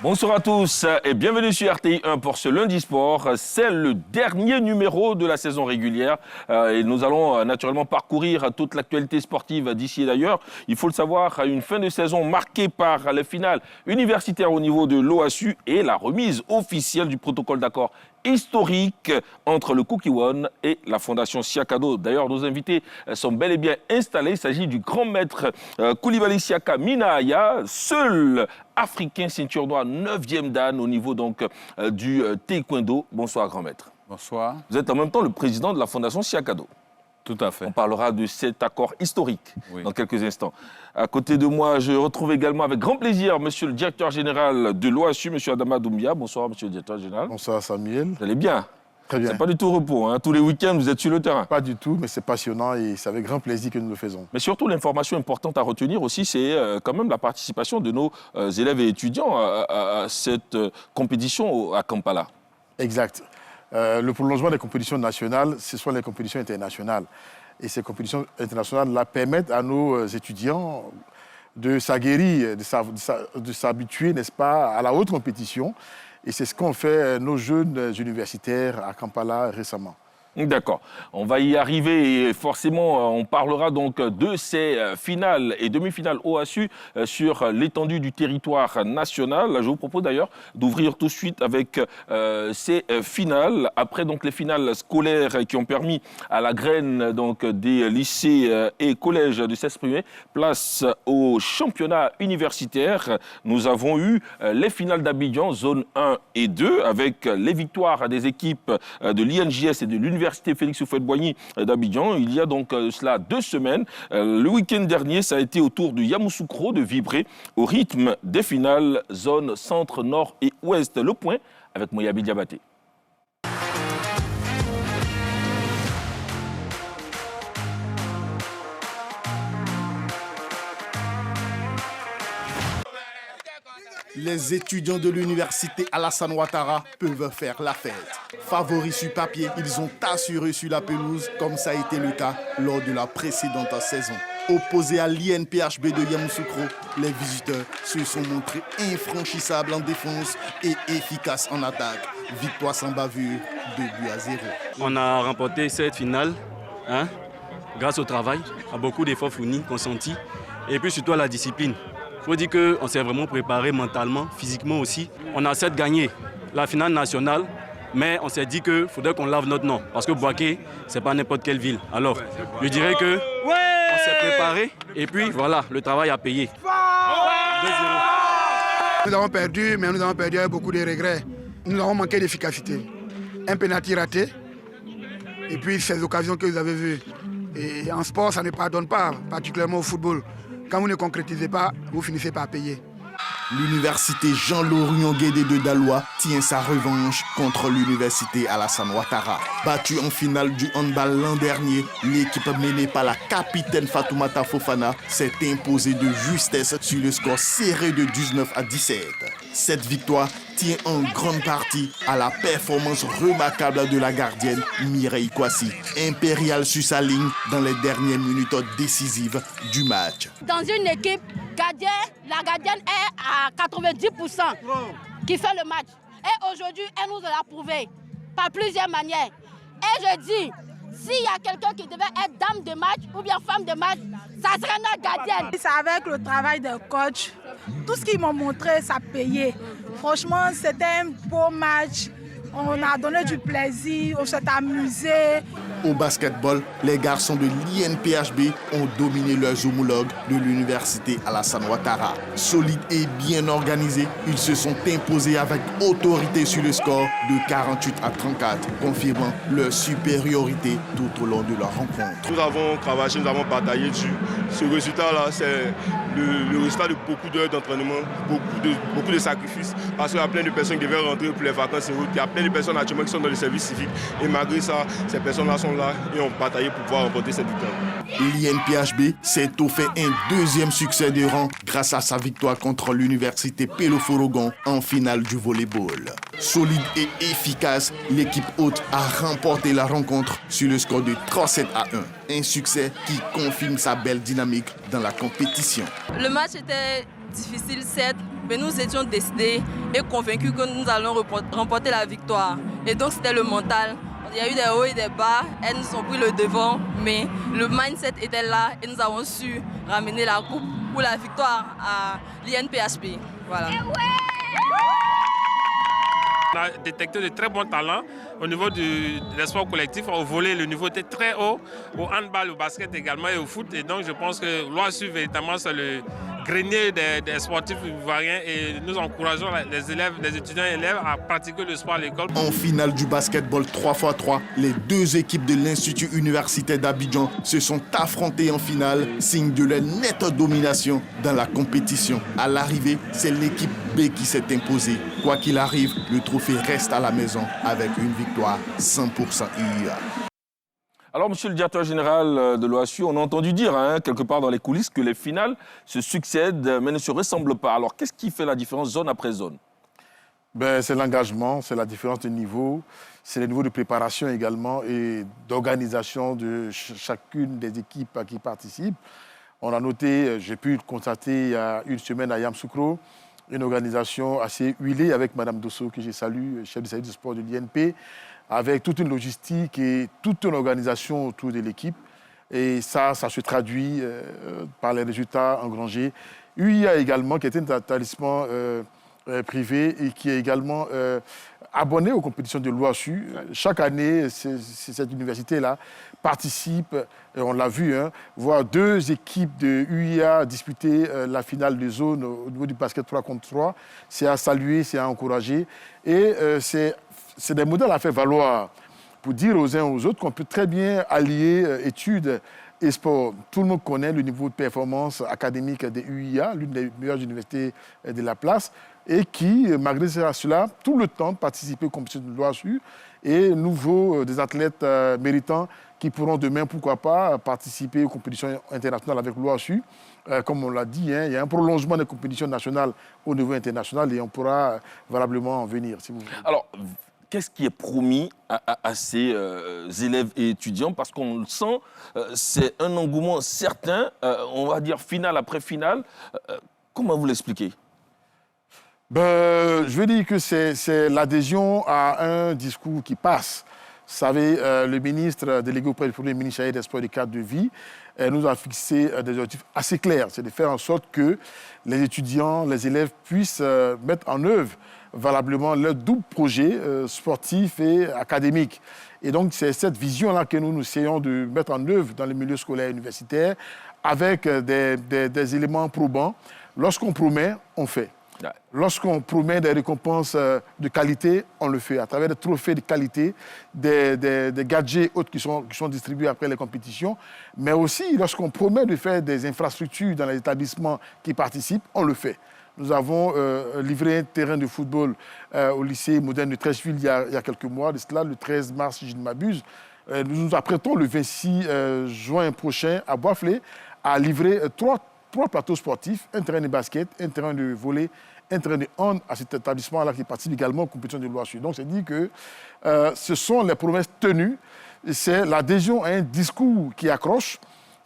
Bonsoir à tous et bienvenue sur RTI 1 pour ce lundi sport. C'est le dernier numéro de la saison régulière et nous allons naturellement parcourir toute l'actualité sportive d'ici et d'ailleurs. Il faut le savoir, une fin de saison marquée par les finales universitaires au niveau de l'OASU et la remise officielle du protocole d'accord historique entre le Kukiwon et la Fondation Siakado. D'ailleurs, nos invités sont bel et bien installés. Il s'agit du grand maître Coulibaly Siaka Minahaya, seul Africain ceinture noire 9e dan au niveau donc du taekwondo. Bonsoir, grand maître. Bonsoir. Vous êtes en même temps le président de la Fondation Siakado. Tout à fait. On parlera de cet accord historique dans quelques instants. À côté de moi, je retrouve également avec grand plaisir monsieur le directeur général de l'OASU, monsieur Adama Doumbia. Bonsoir, monsieur le directeur général. Bonsoir, Samuel. Vous allez bien? Très bien. C'est pas du tout repos, hein. Tous les week-ends, vous êtes sur le terrain. Pas du tout, mais c'est passionnant et c'est avec grand plaisir que nous le faisons. Mais surtout, l'information importante à retenir aussi, c'est quand même la participation de nos élèves et étudiants à cette compétition à Kampala. Exact. Le prolongement des compétitions nationales, ce sont les compétitions internationales. Et ces compétitions internationales permettent à nos étudiants de s'aguerrir, de s'habituer, n'est-ce pas, à la haute compétition. Et c'est ce qu'ont fait nos jeunes universitaires à Kampala récemment. D'accord. On va y arriver et forcément, on parlera donc de ces finales et demi-finales OASU sur l'étendue du territoire national. Je vous propose d'ailleurs d'ouvrir tout de suite avec ces finales. Après donc les finales scolaires qui ont permis à la graine donc des lycées et collèges de s'exprimer, place au championnat universitaire. Nous avons eu les finales d'Abidjan, zone 1 et 2, avec les victoires des équipes de l'INJS et de l'Université Félix Houphouët-Boigny d'Abidjan. Il y a donc cela 2 semaines. Le week-end dernier, ça a été au tour de Yamoussoukro de vibrer au rythme des finales zone centre, nord et ouest. Le point avec Moyabi Diabaté. Les étudiants de l'université Alassane Ouattara peuvent faire la fête. Favoris sur papier, ils ont assuré sur la pelouse, comme ça a été le cas lors de la précédente saison. Opposés à l'INPHB de Yamoussoukro, les visiteurs se sont montrés infranchissables en défense et efficaces en attaque. Victoire sans bavure, 2-0. On a remporté cette finale grâce au travail, à beaucoup d'efforts fournis, consentis, et puis surtout à la discipline. Il faut dire qu'on s'est vraiment préparé mentalement, physiquement aussi. On a certes gagné la finale nationale, mais on s'est dit qu'il faudrait qu'on lave notre nom. Parce que Bouaké, ce n'est pas n'importe quelle ville. Alors, je dirais qu'on s'est préparé et puis voilà, le travail a payé. 2-0. Nous avons perdu, mais nous avons perdu avec beaucoup de regrets. Nous avons manqué d'efficacité. Un pénalty raté et puis ces occasions que vous avez vues. Et en sport, ça ne pardonne pas, particulièrement au football. Quand vous ne concrétisez pas, vous finissez par payer. L'université Jean-Laurent Guédé de Daloa tient sa revanche contre l'université Alassane Ouattara. Battue en finale du handball l'an dernier, l'équipe menée par la capitaine Fatoumata Fofana s'est imposée de justesse sur le score serré de 19-17. Cette victoire tient en grande partie à la performance remarquable de la gardienne Mireille Kwasi, impériale sur sa ligne dans les dernières minutes décisives du match. Dans une équipe, la gardienne est à 90% qui fait le match. Et aujourd'hui, elle nous l'a prouvé par plusieurs manières. Et je dis, s'il y a quelqu'un qui devait être dame de match ou bien femme de match, ça serait notre gardienne. C'est avec le travail des coachs. Tout ce qu'ils m'ont montré, ça payait. Franchement, c'était un beau match. On a donné du plaisir, on s'est amusé. Au basketball, les garçons de l'INPHB ont dominé leurs homologues de l'université Alassane Ouattara. Solides et bien organisés, ils se sont imposés avec autorité sur le score de 48-34, confirmant leur supériorité tout au long de leur rencontre. Nous avons travaillé, nous avons bataillé dessus. Ce résultat-là, c'est le résultat de beaucoup d'heures d'entraînement, beaucoup de sacrifices. Parce qu'il y a plein de personnes qui devaient rentrer pour les vacances et autres. Il y a plein de personnes actuellement qui sont dans le service civique. Et malgré ça, ces personnes-là sont là et ont bataillé pour pouvoir remporter cette victoire. L'INPHB s'est offert un deuxième succès de rang grâce à sa victoire contre l'université Pélo-Forogon en finale du volleyball. Solide et efficace, l'équipe hôte a remporté la rencontre sur le score de 3-7-1. Un succès qui confirme sa belle dynamique dans la compétition. Le match était difficile, certes, mais nous étions décidés et convaincus que nous allons remporter la victoire. Et donc c'était le mental. Il y a eu des hauts et des bas, elles nous ont pris le devant, mais le mindset était là et nous avons su ramener la coupe pour la victoire à l'INPHP. Voilà. On a détecté de très bons talents au niveau des sports collectifs. Au volley, le niveau était très haut. Au handball, au basket également et au foot. Et donc, je pense que l'OASU, véritablement, c'est le grenier des sportifs ivoiriens. Et nous encourageons les élèves, les étudiants et élèves à pratiquer le sport à l'école. En finale du basketball 3x3, les deux équipes de l'Institut universitaire d'Abidjan se sont affrontées en finale, signe de leur nette domination dans la compétition. À l'arrivée, c'est l'équipe B qui s'est imposée. Quoi qu'il arrive, le trophée reste à la maison avec une victoire 100% UIA. Alors, monsieur le directeur général de l'OASU, on a entendu dire, quelque part dans les coulisses, que les finales se succèdent mais ne se ressemblent pas. Alors, qu'est-ce qui fait la différence zone après zone? C'est l'engagement, c'est la différence de niveau, c'est le niveau de préparation également et d'organisation de chacune des équipes qui participent. On a noté, j'ai pu le constater il y a une semaine à Yamoussoukro, une organisation assez huilée avec Mme Dosso, que je salue, chef du service de sport de l'INP, avec toute une logistique et toute une organisation autour de l'équipe. Et ça se traduit par les résultats engrangés. UIA également, qui est un établissement privé et qui est également abonné aux compétitions de l'OASU. Chaque année, cette université-là participe, on l'a vu, voir deux équipes de UIA disputer la finale de zone au niveau du basket 3 contre 3. C'est à saluer, c'est à encourager. Et c'est des modèles à faire valoir pour dire aux uns aux autres qu'on peut très bien allier études et sport. Tout le monde connaît le niveau de performance académique des UIA, l'une des meilleures universités de la place, et qui, malgré cela, tout le temps participer aux compétitions de l'OASU et des athlètes méritants qui pourront demain, pourquoi pas, participer aux compétitions internationales avec l'OASU. Comme on l'a dit, il y a un prolongement des compétitions nationales au niveau international et on pourra valablement en venir, si vous voulez. Alors, qu'est-ce qui est promis à ces élèves et étudiants? Parce qu'on le sent, c'est un engouement certain, on va dire finale après finale. Comment vous l'expliquez? Je veux dire que c'est l'adhésion à un discours qui passe. Vous savez, le ministre délégué auprès du Premier ministre chargé des sports et des cadres de vie nous a fixé des objectifs assez clairs. C'est de faire en sorte que les étudiants, les élèves puissent mettre en œuvre valablement leur double projet sportif et académique. Et donc, c'est cette vision-là que nous essayons de mettre en œuvre dans les milieux scolaires et universitaires avec des éléments probants. Lorsqu'on promet, on fait. Lorsqu'on promet des récompenses de qualité, on le fait à travers des trophées de qualité, des gadgets autres qui sont distribués après les compétitions. Mais aussi, lorsqu'on promet de faire des infrastructures dans les établissements qui participent, on le fait. Nous avons livré un terrain de football au lycée moderne de Treichville il y a quelques mois, de cela, le 13 mars, si je ne m'abuse. Nous nous apprêtons le 26 juin prochain à Boisflé à livrer trois plateaux sportifs, un terrain de basket, un terrain de volley, un terrain de hand à cet établissement-là qui participe également aux compétitions de l'OASU. Donc, c'est dit que ce sont les promesses tenues, c'est l'adhésion à un discours qui accroche,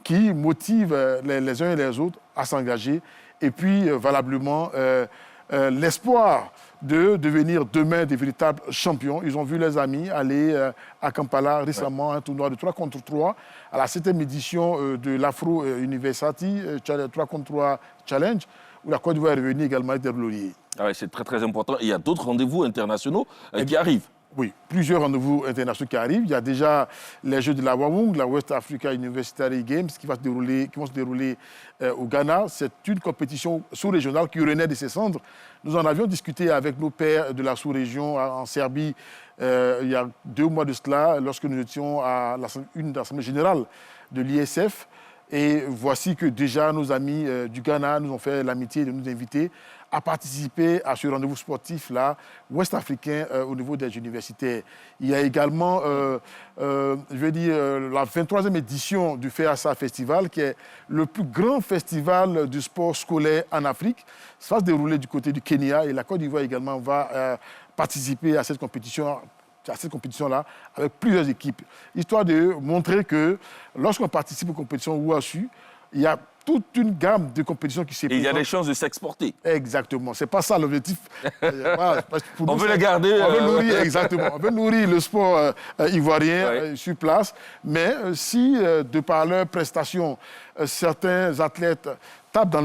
qui motive les uns et les autres à s'engager, et puis valablement l'espoir de devenir demain des véritables champions. Ils ont vu les amis aller à Kampala récemment, un tournoi de 3 contre 3, à la 7e édition de l'Afro University 3 contre 3 Challenge, où la Côte d'Ivoire est revenue également être lauriers. Ah ouais, c'est très très important. Et il y a d'autres rendez-vous internationaux qui arrivent. Oui, plusieurs rendez-vous internationaux qui arrivent. Il y a déjà les Jeux de la Wawung, la West Africa University Games, qui vont se dérouler au Ghana. C'est une compétition sous-régionale qui renaît de ses cendres. Nous en avions discuté avec nos pairs de la sous-région en Serbie il y a 2 mois de cela, lorsque nous étions à une assemblée générale de l'ISF. Et voici que déjà nos amis du Ghana nous ont fait l'amitié de nous inviter à participer à ce rendez-vous sportif-là, ouest-africain, au niveau des universités. Il y a également, la 23e édition du FEASA Festival, qui est le plus grand festival du sport scolaire en Afrique. Ça va se dérouler du côté du Kenya et la Côte d'Ivoire également va participer à cette compétition-là avec plusieurs équipes, histoire de montrer que lorsqu'on participe aux compétitions OASU, il y a toute une gamme de compétitions qui s'est Et il y a des chances de s'exporter. Exactement. Ce n'est pas ça l'objectif. Voilà, On veut les garder. On veut nourrir, exactement. On veut nourrir le sport ivoirien sur place. Mais si, de par leurs prestations, certains athlètes tapent dans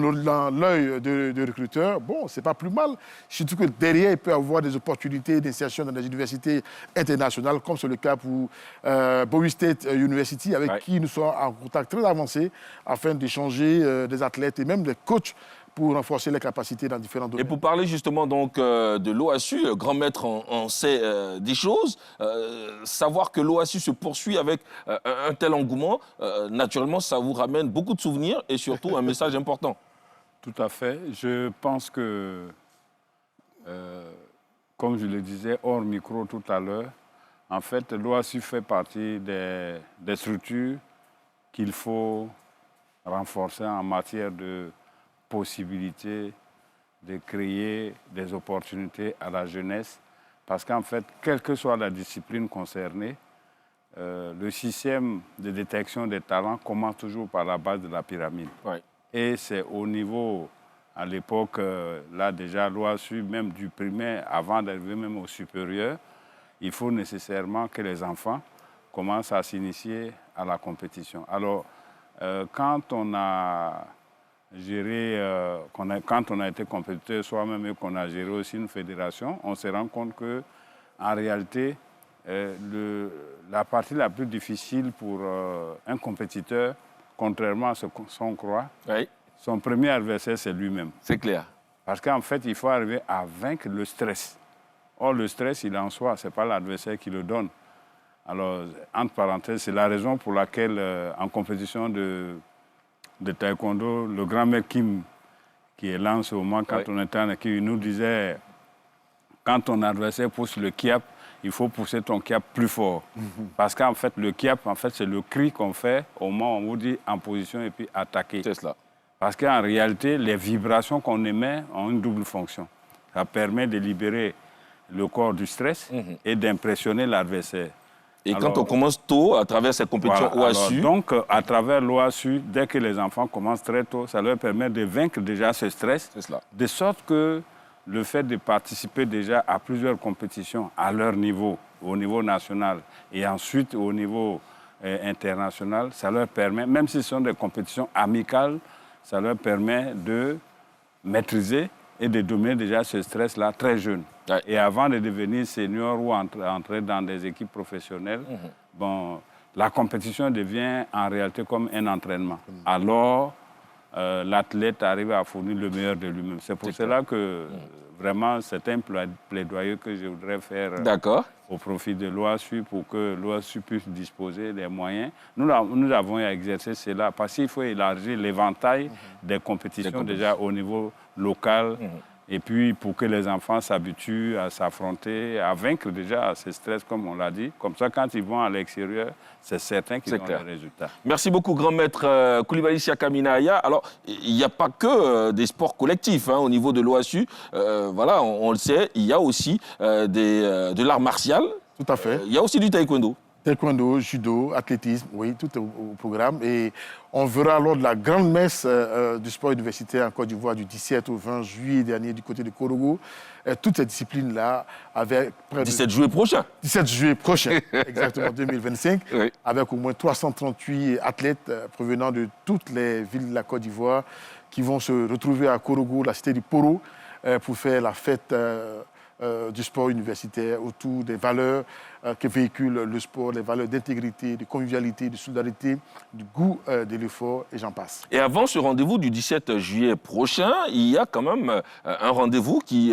l'œil de recruteurs, bon, c'est pas plus mal. Surtout que derrière, il peut y avoir des opportunités d'insertion dans des universités internationales, comme c'est le cas pour Bowie State University, avec qui nous sommes en contact très avancé, afin d'échanger des athlètes et même des coachs pour renforcer les capacités dans différents domaines. Et pour parler justement donc de l'OASU, grand maître en sait des choses, savoir que l'OASU se poursuit avec un tel engouement, naturellement, ça vous ramène beaucoup de souvenirs et surtout un message important. Tout à fait. Je pense que, comme je le disais hors micro tout à l'heure, en fait, l'OASU fait partie des structures qu'il faut renforcer en matière de possibilité de créer des opportunités à la jeunesse. Parce qu'en fait, quelle que soit la discipline concernée, le système de détection des talents commence toujours par la base de la pyramide. Et c'est au niveau, à l'époque, là déjà, l'OASU, même du primaire, avant d'arriver même au supérieur, il faut nécessairement que les enfants commencent à s'initier à la compétition. Alors, quand on a quand on a été compétiteur soi-même et qu'on a géré aussi une fédération, on se rend compte que, en réalité, la partie la plus difficile pour un compétiteur, contrairement à ce qu'on croit, son premier adversaire, c'est lui-même. C'est clair. Parce qu'en fait, il faut arriver à vaincre le stress. Or, le stress, il est en soi, ce n'est pas l'adversaire qui le donne. Alors, entre parenthèses, c'est la raison pour laquelle, en compétition de taekwondo, le grand maître Kim, qui est là en ce moment, quand on était en équipe, il nous disait, quand ton adversaire pousse le kiap, il faut pousser ton kiap plus fort. Parce qu'en fait, le kiap, en fait, c'est le cri qu'on fait au moment où on vous dit en position et puis attaquer. C'est cela. Parce qu'en réalité, les vibrations qu'on émet ont une double fonction. Ça permet de libérer le corps du stress et d'impressionner l'adversaire. Et alors, quand on commence tôt, à travers cette compétition OASU... Donc, à travers l'OASU, dès que les enfants commencent très tôt, ça leur permet de vaincre déjà ce stress. C'est cela. De sorte que le fait de participer déjà à plusieurs compétitions à leur niveau, au niveau national, et ensuite au niveau international, ça leur permet, même si ce sont des compétitions amicales, ça leur permet de maîtriser et de dominer déjà ce stress-là très jeune. Et avant de devenir senior ou entrer dans des équipes professionnelles, bon, la compétition devient en réalité comme un entraînement. Alors, l'athlète arrive à fournir le meilleur de lui-même. C'est pour cela que vraiment, c'est un plaidoyer que je voudrais faire au profit de l'OASU pour que l'OASU puisse disposer des moyens. Nous avons exercé cela parce qu'il faut élargir l'éventail des compétitions déjà au niveau local. Et puis, pour que les enfants s'habituent à s'affronter, à vaincre déjà ce stress, comme on l'a dit. Comme ça, quand ils vont à l'extérieur, c'est certain qu'ils ont des résultats. Merci beaucoup, grand maître Coulibaly Siaka Minaya. Alors, il n'y a pas que des sports collectifs au niveau de l'OASU. Voilà, on le sait, il y a aussi de l'art martial. Tout à fait. Il y a aussi du taekwondo. Taekwondo, judo, athlétisme, oui, tout est au programme. Et on verra lors de la grande messe du sport universitaire en Côte d'Ivoire du 17 au 20 juillet dernier du côté de Korogo, toutes ces disciplines-là avec... 17 juillet prochain. 17 juillet prochain, exactement, 2025, avec au moins 338 athlètes provenant de toutes les villes de la Côte d'Ivoire qui vont se retrouver à Korogo, la cité du Poro, pour faire la fête du sport universitaire autour des valeurs que véhicule le sport, les valeurs d'intégrité, de convivialité, de solidarité, du goût de l'effort, et j'en passe. Et avant ce rendez-vous du 17 juillet prochain, il y a quand même un rendez-vous qui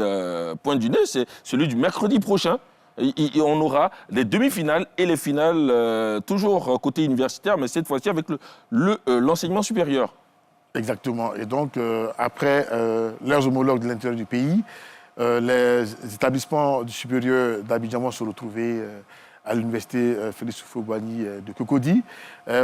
pointe du nez, c'est celui du mercredi prochain. Et on aura les demi-finales et les finales, toujours côté universitaire, mais cette fois-ci avec l'enseignement supérieur. Exactement. Et donc, après leurs homologues de l'intérieur du pays, les établissements du supérieur d'Abidjan vont se retrouver à l'université Félix Houphouët-Boigny de Cocody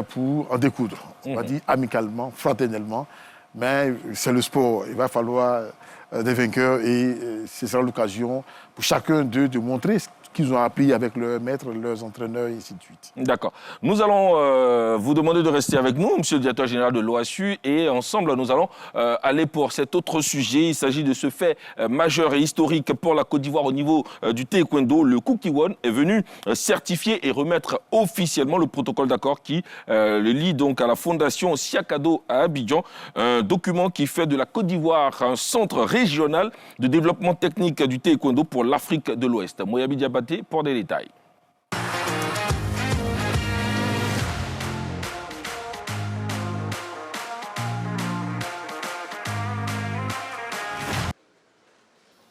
pour en découdre. On va dire amicalement, fraternellement. Mais c'est le sport. Il va falloir des vainqueurs et ce sera l'occasion pour chacun d'eux de montrer qu'ils ont appris avec leurs maîtres, leurs entraîneurs, et ainsi de suite. D'accord. Nous allons vous demander de rester avec nous, monsieur le directeur général de l'OASU, et ensemble, nous allons aller pour cet autre sujet. Il s'agit de ce fait majeur et historique pour la Côte d'Ivoire au niveau du taekwondo. Le Kukiwon est venu certifier et remettre officiellement le protocole d'accord qui le lie donc à la fondation Siakado à Abidjan, un document qui fait de la Côte d'Ivoire un centre régional de développement technique du taekwondo pour l'Afrique de l'Ouest. Moyabi Diabaté pour des détails.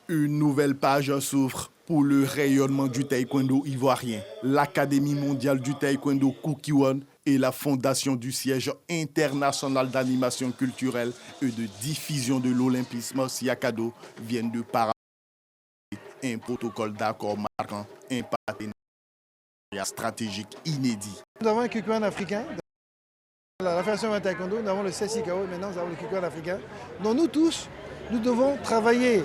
Une nouvelle page s'ouvre pour le rayonnement du taekwondo ivoirien. L'Académie mondiale du taekwondo Kukiwon et la fondation du siège international d'animation culturelle et de diffusion de l'olympisme Siakado viennent de paraphrer un protocole d'accord marquant un partenariat stratégique inédit. Nous avons un Kukiwon africain. La Fédération de taekwondo, nous avons le CSIKO et maintenant nous avons le Kukiwon africain. Donc nous tous, nous devons travailler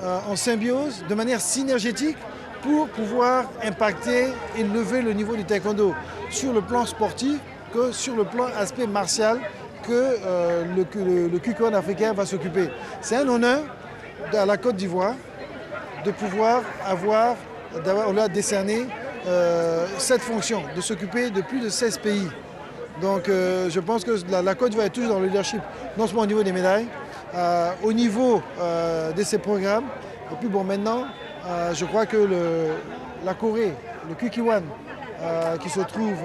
en symbiose, de manière synergétique, pour pouvoir impacter et lever le niveau du taekwondo sur le plan sportif que sur le plan aspect martial que le Kukiwon africain va s'occuper. C'est un honneur à la Côte d'Ivoire de pouvoir on l'a décerné cette fonction, de s'occuper de plus de 16 pays. Donc je pense que la Côte d'Ivoire est toujours dans le leadership, non seulement au niveau des médailles, au niveau de ces programmes. Et puis bon, maintenant, je crois que la Corée, le Kukiwon, qui se trouve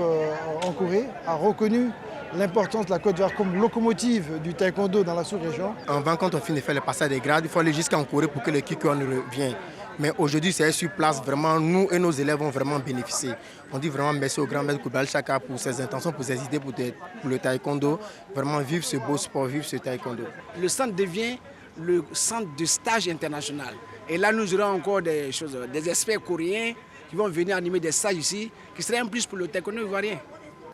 en Corée, a reconnu l'importance de la Côte d'Ivoire comme locomotive du taekwondo dans la sous-région. Avant, quand on finit de faire le passage des grades, il faut aller jusqu'en Corée pour que le Kukiwon revienne. Mais aujourd'hui, c'est sur place, vraiment, nous et nos élèves vont vraiment bénéficier. On dit vraiment merci au grand maître Koubal Chaka pour ses intentions, pour ses idées pour le taekwondo. Vraiment vivre ce beau sport, vivre ce taekwondo. Le centre devient le centre de stage international. Et là, nous aurons encore des experts coréens qui vont venir animer des stages ici, qui seraient un plus pour le taekwondo ivoirien.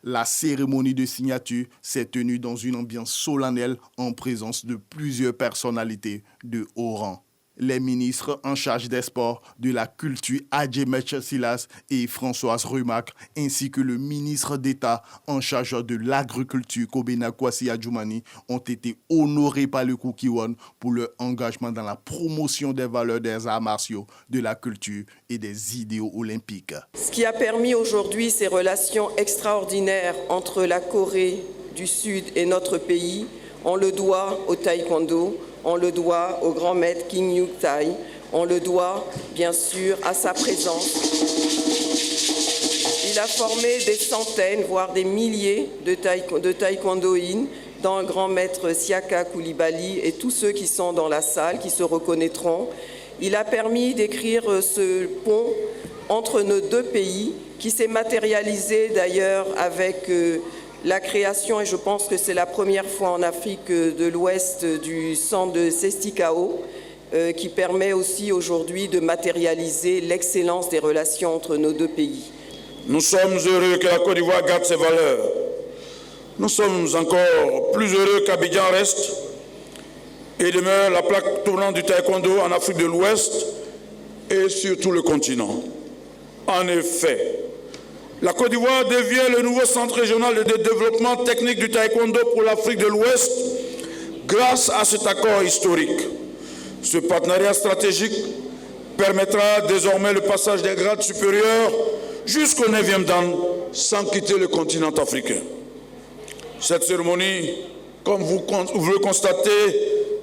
La cérémonie de signature s'est tenue dans une ambiance solennelle en présence de plusieurs personnalités de haut rang. Les ministres en charge des sports, de la culture Adjemech Silas et Françoise Rumac, ainsi que le ministre d'État en charge de l'agriculture Kobena Kwasi Adjoumani, ont été honorés par le Kukiwon pour leur engagement dans la promotion des valeurs des arts martiaux, de la culture et des idéaux olympiques. Ce qui a permis aujourd'hui ces relations extraordinaires entre la Corée du Sud et notre pays, on le doit au taekwondo. On le doit au grand maître King Yuk Tai, on le doit bien sûr à sa présence. Il a formé des centaines, voire des milliers de taekwondoïnes, dont le grand maître Siaka Koulibaly et tous ceux qui sont dans la salle, qui se reconnaîtront. Il a permis d'écrire ce pont entre nos deux pays, qui s'est matérialisé d'ailleurs avec la création, et je pense que c'est la première fois en Afrique de l'Ouest, du centre de Sestikao, qui permet aussi aujourd'hui de matérialiser l'excellence des relations entre nos deux pays. Nous sommes heureux que la Côte d'Ivoire garde ses valeurs. Nous sommes encore plus heureux qu'Abidjan reste et demeure la plaque tournante du taekwondo en Afrique de l'Ouest et sur tout le continent. En effet, la Côte d'Ivoire devient le nouveau centre régional de développement technique du taekwondo pour l'Afrique de l'Ouest grâce à cet accord historique. Ce partenariat stratégique permettra désormais le passage des grades supérieurs jusqu'au 9e dan sans quitter le continent africain. Cette cérémonie, comme vous le constatez,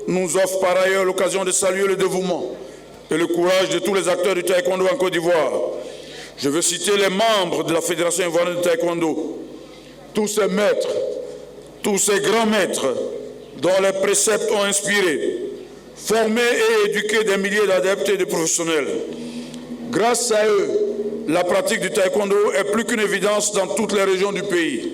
nous offre par ailleurs l'occasion de saluer le dévouement et le courage de tous les acteurs du taekwondo en Côte d'Ivoire. Je veux citer les membres de la Fédération ivoirienne de taekwondo, tous ces maîtres, tous ces grands maîtres dont les préceptes ont inspiré, formé et éduqué des milliers d'adeptes et de professionnels. Grâce à eux, la pratique du taekwondo est plus qu'une évidence dans toutes les régions du pays.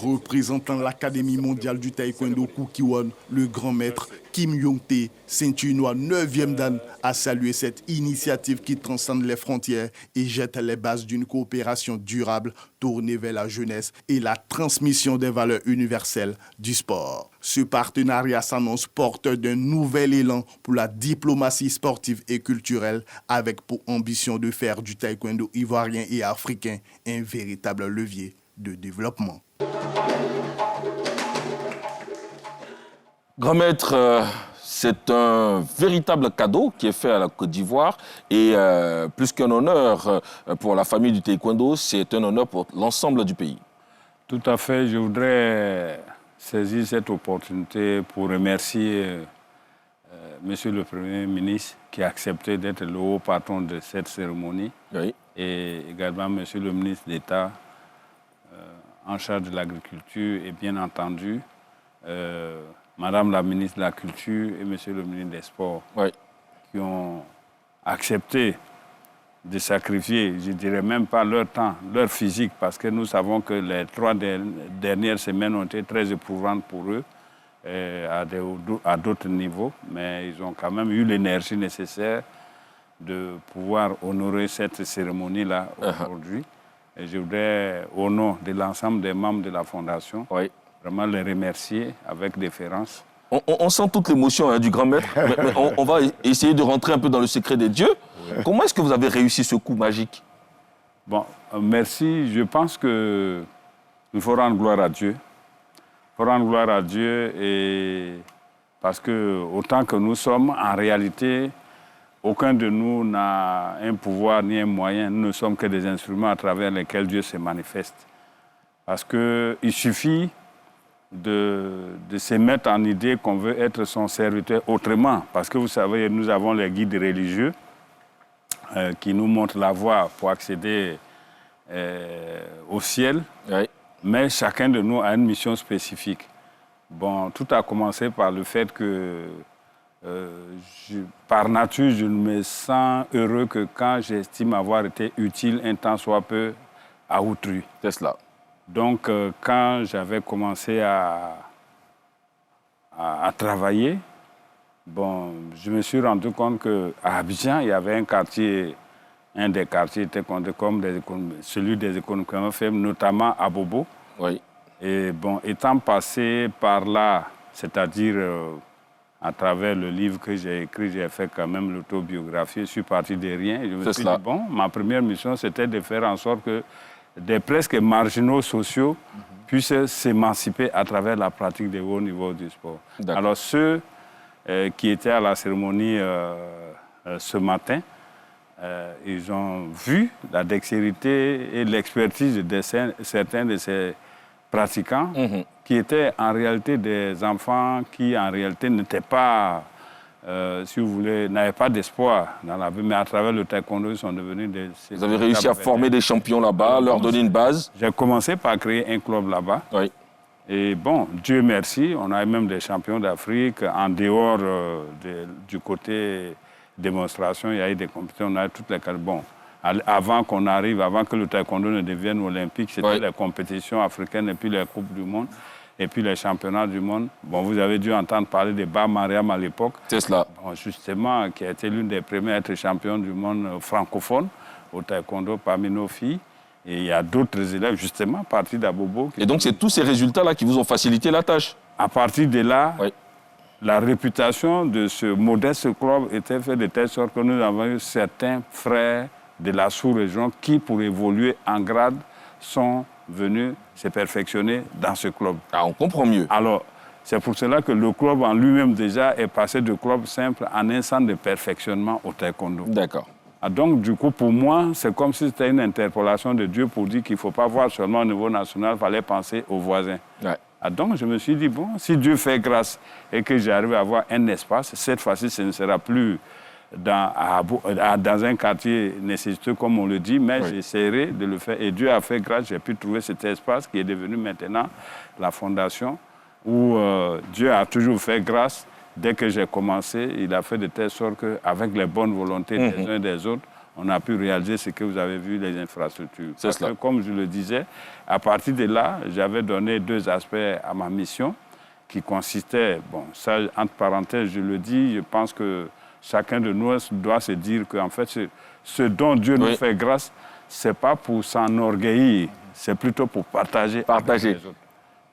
Représentant l'Académie mondiale du taekwondo Kukkiwon, le grand maître Kim Yong-tae, ceinture noire 9e dan, a salué cette initiative qui transcende les frontières et jette les bases d'une coopération durable tournée vers la jeunesse et la transmission des valeurs universelles du sport. Ce partenariat s'annonce porteur d'un nouvel élan pour la diplomatie sportive et culturelle avec pour ambition de faire du taekwondo ivoirien et africain un véritable levier de développement. Grand maître, c'est un véritable cadeau qui est fait à la Côte d'Ivoire et plus qu'un honneur pour la famille du taekwondo, c'est un honneur pour l'ensemble du pays. Tout à fait. Je voudrais saisir cette opportunité pour remercier Monsieur le Premier ministre qui a accepté d'être le haut patron de cette cérémonie, oui, et également Monsieur le ministre d'État en charge de l'agriculture et bien entendu Madame la ministre de la Culture et Monsieur le ministre des Sports, oui, qui ont accepté de sacrifier, je ne dirais même pas leur temps, leur physique, parce que nous savons que les 3 dernières semaines ont été très éprouvantes pour eux, à d'autres niveaux, mais ils ont quand même eu l'énergie nécessaire de pouvoir honorer cette cérémonie-là aujourd'hui. Et je voudrais, au nom de l'ensemble des membres de la Fondation, oui, vraiment les remercier avec déférence. On sent toute l'émotion du grand maître, mais on va essayer de rentrer un peu dans le secret des dieux. Ouais. Comment est-ce que vous avez réussi ce coup magique? Bon, merci. Je pense qu'il faut rendre gloire à Dieu. Il faut rendre gloire à Dieu et parce que autant que nous sommes, en réalité, aucun de nous n'a un pouvoir ni un moyen. Nous ne sommes que des instruments à travers lesquels Dieu se manifeste. Parce qu'il suffit de se mettre en idée qu'on veut être son serviteur autrement. Parce que vous savez, nous avons les guides religieux qui nous montrent la voie pour accéder au ciel. Oui. Mais chacun de nous a une mission spécifique. Bon, tout a commencé par le fait que, par nature, je ne me sens heureux que quand j'estime avoir été utile un temps soit peu à autrui. C'est cela. Donc, quand j'avais commencé à travailler, bon, je me suis rendu compte qu'à Abidjan, il y avait un quartier, un des quartiers était compté comme celui des économies faibles, notamment à Bobo. Oui. Et bon, étant passé par là, c'est-à-dire à travers le livre que j'ai écrit, j'ai fait quand même l'autobiographie, je suis parti de rien. Et je me suis dit, bon, ma première mission, c'était de faire en sorte que des presque marginaux sociaux puissent s'émanciper à travers la pratique de haut niveau du sport. Alors ceux qui étaient à la cérémonie ce matin, ils ont vu la dextérité et l'expertise de certains de ces pratiquants qui étaient en réalité des enfants qui en réalité n'étaient pas, si vous voulez, n'avaient pas d'espoir dans la vie, mais à travers le taekwondo, ils sont devenus des... Vous avez réussi à former des champions là-bas, leur donner une base? J'ai commencé par créer un club là-bas. Oui. Et bon, Dieu merci, on a même des champions d'Afrique. En dehors du côté démonstration, il y a eu des compétitions, on a toutes les cartes. Bon, avant qu'on arrive, avant que le taekwondo ne devienne olympique, c'était les compétitions africaines et puis les Coupes du monde. Et puis les championnats du monde. Bon, vous avez dû entendre parler de Ba Mariam à l'époque. C'est cela. Bon, justement, qui a été l'une des premières à être championne du monde francophone au taekwondo parmi nos filles. Et il y a d'autres élèves, justement, partis d'Abobo. Et donc, c'est tous ces résultats-là qui vous ont facilité la tâche? À partir de là, oui, la réputation de ce modeste club était faite de telle sorte que nous avons eu certains frères de la sous-région qui, pour évoluer en grade, sont venus se perfectionner dans ce club. Ah, on comprend mieux. Alors, c'est pour cela que le club en lui-même déjà est passé de club simple en un centre de perfectionnement au taekwondo. D'accord. Ah, donc, du coup, pour moi, c'est comme si c'était une interpellation de Dieu pour dire qu'il ne faut pas voir seulement au niveau national, il fallait penser aux voisins. Ouais. Ah, donc, je me suis dit, bon, si Dieu fait grâce et que j'arrive à avoir un espace, cette fois-ci, ce ne sera plus dans un quartier nécessiteux, comme on le dit, mais oui, j'essaierai de le faire. Et Dieu a fait grâce, j'ai pu trouver cet espace qui est devenu maintenant la fondation, où Dieu a toujours fait grâce. Dès que j'ai commencé, il a fait de telle sorte qu'avec les bonnes volontés des uns et des autres, on a pu réaliser ce que vous avez vu, les infrastructures. C'est cela. Que, comme je le disais, à partir de là, j'avais donné 2 aspects à ma mission qui consistaient, bon, ça, entre parenthèses, je le dis, je pense que chacun de nous doit se dire qu'en fait, ce dont Dieu nous fait grâce, ce n'est pas pour s'enorgueillir, c'est plutôt pour partager. Avec les autres.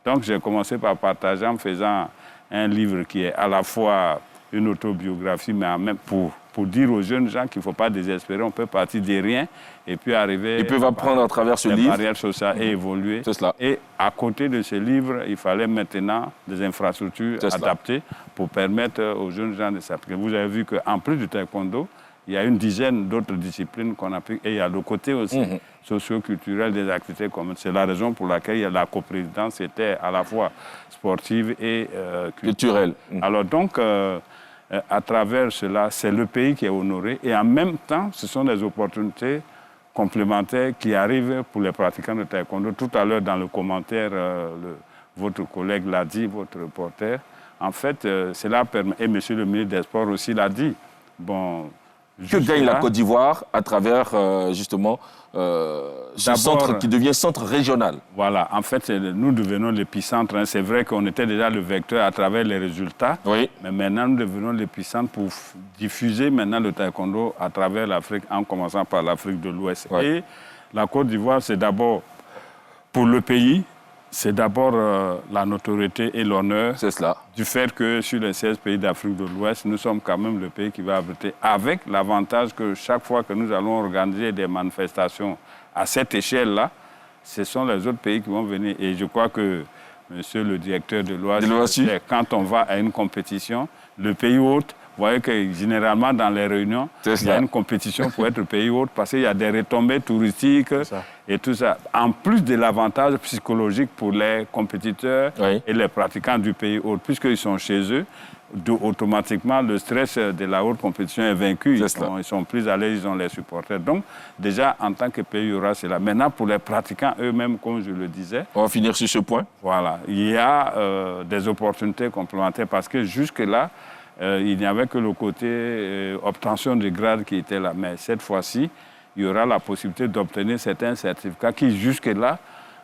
Donc, j'ai commencé par partager en faisant un livre qui est à la fois une autobiographie, mais en même pour dire aux jeunes gens qu'il ne faut pas désespérer, on peut partir de rien et puis arriver... Ils peuvent apprendre à travers ce livre. Les barrières sociales et évoluer. C'est cela. Et à côté de ce livre, il fallait maintenant des infrastructures adaptées pour permettre aux jeunes gens de s'appliquer. Vous avez vu qu'en plus du taekwondo, il y a une dizaine d'autres disciplines qu'on applique. Et il y a le côté aussi socio-culturel des activités communes. C'est la raison pour laquelle la coprésidence était à la fois sportive et culturelle. Alors donc, à travers cela, c'est le pays qui est honoré. Et en même temps, ce sont des opportunités complémentaires qui arrivent pour les pratiquants de taekwondo. Tout à l'heure, dans le commentaire, votre collègue l'a dit, votre reporter. En fait, cela permet, et monsieur le ministre des Sports aussi l'a dit, bon... Que gagne la Côte d'Ivoire à travers, justement, ce centre qui devient centre régional? Voilà, en fait, nous devenons l'épicentre. Hein. C'est vrai qu'on était déjà le vecteur à travers les résultats, mais maintenant, nous devenons l'épicentre pour diffuser maintenant le taekwondo à travers l'Afrique, en commençant par l'Afrique de l'Ouest. Et la Côte d'Ivoire, c'est d'abord, pour le pays, c'est d'abord la notoriété et l'honneur du fait que sur les 16 pays d'Afrique de l'Ouest, nous sommes quand même le pays qui va abriter, avec l'avantage que chaque fois que nous allons organiser des manifestations à cette échelle-là, ce sont les autres pays qui vont venir. Et je crois que, monsieur le directeur de l'OASI, quand on va à une compétition, le pays hôte, vous voyez que généralement dans les réunions, il y a une compétition pour être pays hôte parce qu'il y a des retombées touristiques et tout ça. En plus de l'avantage psychologique pour les compétiteurs et les pratiquants du pays hôte, puisqu'ils sont chez eux, automatiquement le stress de la haute compétition est vaincu. Ils sont plus à l'aise, ils ont les supporters. Donc déjà, en tant que pays, il y aura cela. Maintenant, pour les pratiquants eux-mêmes, comme je le disais... On va finir sur ce point. Voilà. Il y a des opportunités complémentaires parce que jusque-là, il n'y avait que le côté obtention de grade qui était là. Mais cette fois-ci, il y aura la possibilité d'obtenir certains certificats qui, jusque-là,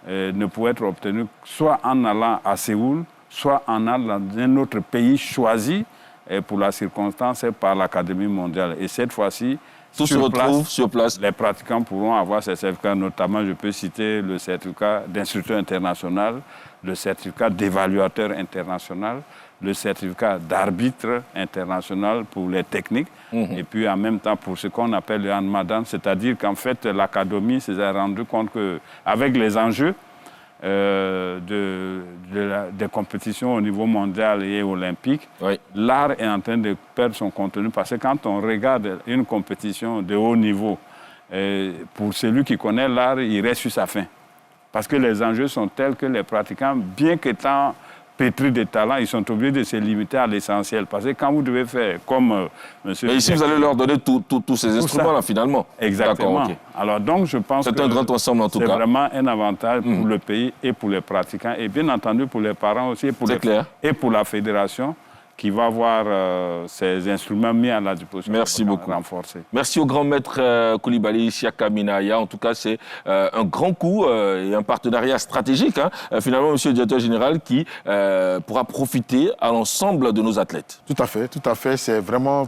ne pouvaient être obtenus soit en allant à Séoul, soit en allant dans un autre pays choisi pour la circonstance par l'Académie mondiale. Et cette fois-ci, tout se retrouve sur place. Les pratiquants pourront avoir ces certificats. Notamment, je peux citer le certificat d'instructeur international, le certificat d'évaluateur international, le certificat d'arbitre international pour les techniques, et puis en même temps pour ce qu'on appelle le Hanmadan, c'est-à-dire qu'en fait, l'Académie s'est rendu compte qu'avec les enjeux des compétitions au niveau mondial et olympique, l'art est en train de perdre son contenu, parce que quand on regarde une compétition de haut niveau, pour celui qui connaît l'art, il reste sur sa faim. Parce que les enjeux sont tels que les pratiquants, bien qu'étant pétris de talent, ils sont obligés de se limiter à l'essentiel. Parce que quand vous devez faire comme monsieur... Mais ici, vous allez leur donner tous ces instruments-là, finalement. Exactement. Alors donc, je pense que c'est un grand ensemble, en tout cas. C'est vraiment un avantage pour le pays et pour les pratiquants. Et bien entendu, pour les parents aussi, et pour la fédération, qui va avoir ces instruments mis à la disposition. Merci beaucoup. Renforcer. Merci au grand maître Coulibaly Siaka Minaya. En tout cas, c'est un grand coup et un partenariat stratégique, finalement, monsieur le directeur général, qui pourra profiter à l'ensemble de nos athlètes. Tout à fait. C'est vraiment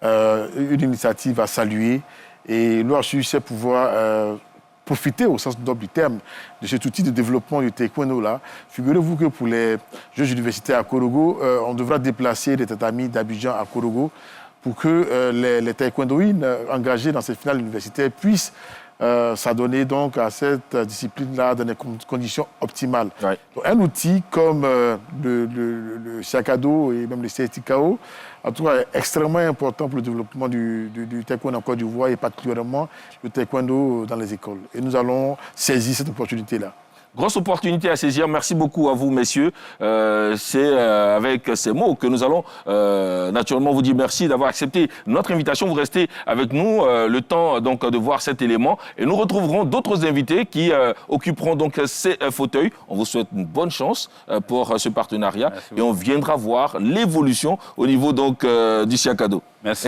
une initiative à saluer. Et l'OASU sait pouvoir profiter au sens noble du terme de cet outil de développement du taekwondo-là. Figurez-vous que pour les Jeux universitaires à Korogo, on devra déplacer les tatamis d'Abidjan à Korogo pour que les taekwondoïnes engagés dans cette finale universitaire puissent s'adonner donc à cette discipline-là dans des conditions optimales. Donc, un outil comme le Siakado et même le CTKO, en tout cas, est extrêmement important pour le développement du taekwondo en Côte d'Ivoire et particulièrement le taekwondo dans les écoles. Et nous allons saisir cette opportunité-là. Grosse opportunité à saisir. Merci beaucoup à vous, messieurs. C'est avec ces mots que nous allons naturellement vous dire merci d'avoir accepté notre invitation. Vous restez avec nous le temps donc de voir cet élément. Et nous retrouverons d'autres invités qui occuperont donc ces fauteuils. On vous souhaite une bonne chance pour ce partenariat. Et on viendra voir l'évolution au niveau donc du Siakado. Merci.